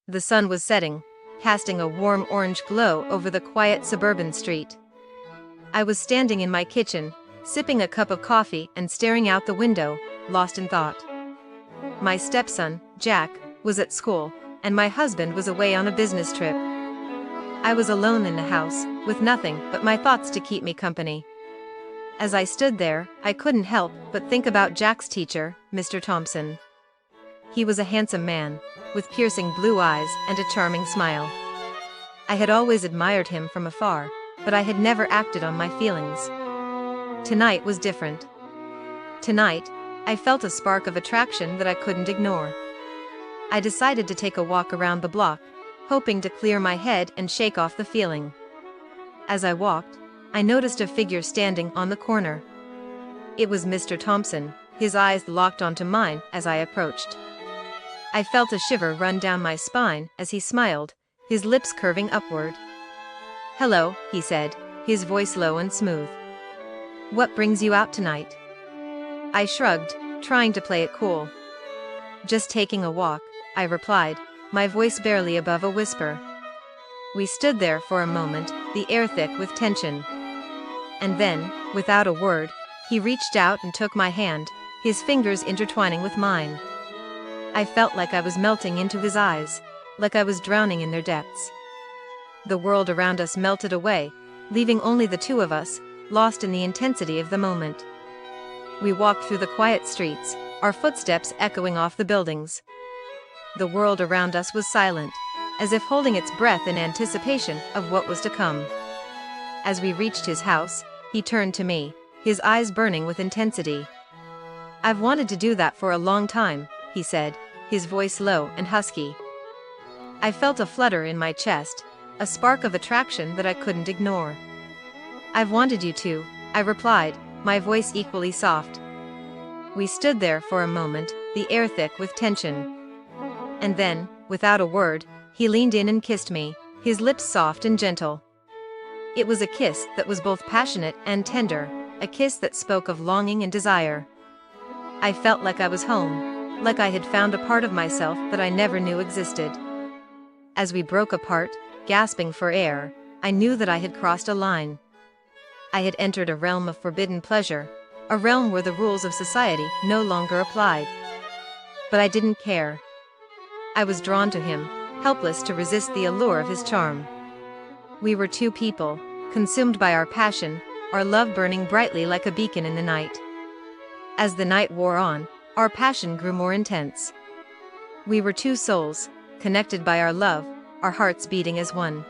The sun was setting, casting a warm orange glow over the quiet suburban street. I was standing in my kitchen, sipping a cup of coffee and staring out the window, lost in thought. My stepson, Jack, was at school, and my husband was away on a business trip. I was alone in the house, with nothing but my thoughts to keep me company. As I stood there, I couldn't help but think about Jack's teacher, Mr. Thompson. He was a handsome man, with piercing blue eyes and a charming smile. I had always admired him from afar, but I had never acted on my feelings. Tonight was different. Tonight, I felt a spark of attraction that I couldn't ignore. I decided to take a walk around the block, hoping to clear my head and shake off the feeling. As I walked, I noticed a figure standing on the corner. It was Mr. Thompson, his eyes locked onto mine as I approached. I felt a shiver run down my spine as he smiled, his lips curving upward. "Hello," he said, his voice low and smooth. "What brings you out tonight?" I shrugged, trying to play it cool. "Just taking a walk," I replied, my voice barely above a whisper. We stood there for a moment, the air thick with tension. And then, without a word, he reached out and took my hand, his fingers intertwining with mine. I felt like I was melting into his eyes, like I was drowning in their depths. The world around us melted away, leaving only the two of us, lost in the intensity of the moment. We walked through the quiet streets, our footsteps echoing off the buildings. The world around us was silent, as if holding its breath in anticipation of what was to come. As we reached his house, he turned to me, his eyes burning with intensity. "I've wanted to do that for a long time," he said, his voice low and husky. I felt a flutter in my chest, a spark of attraction that I couldn't ignore. "I've wanted you to," I replied, my voice equally soft. We stood there for a moment, the air thick with tension. And then, without a word, he leaned in and kissed me, his lips soft and gentle. It was a kiss that was both passionate and tender, a kiss that spoke of longing and desire. I felt like I was home, like I had found a part of myself that I never knew existed. As we broke apart, gasping for air, I knew that I had crossed a line. I had entered a realm of forbidden pleasure, a realm where the rules of society no longer applied. But I didn't care. I was drawn to him, helpless to resist the allure of his charm. We were two people, consumed by our passion, our love burning brightly like a beacon in the night. As the night wore on, our passion grew more intense. We were two souls, connected by our love, our hearts beating as one.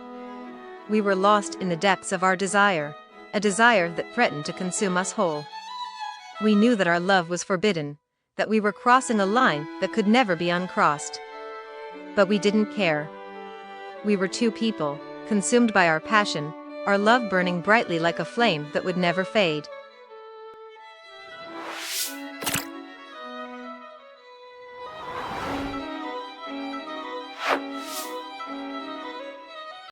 We were lost in the depths of our desire, a desire that threatened to consume us whole. We knew that our love was forbidden, that we were crossing a line that could never be uncrossed. But we didn't care. We were two people, consumed by our passion, our love burning brightly like a flame that would never fade.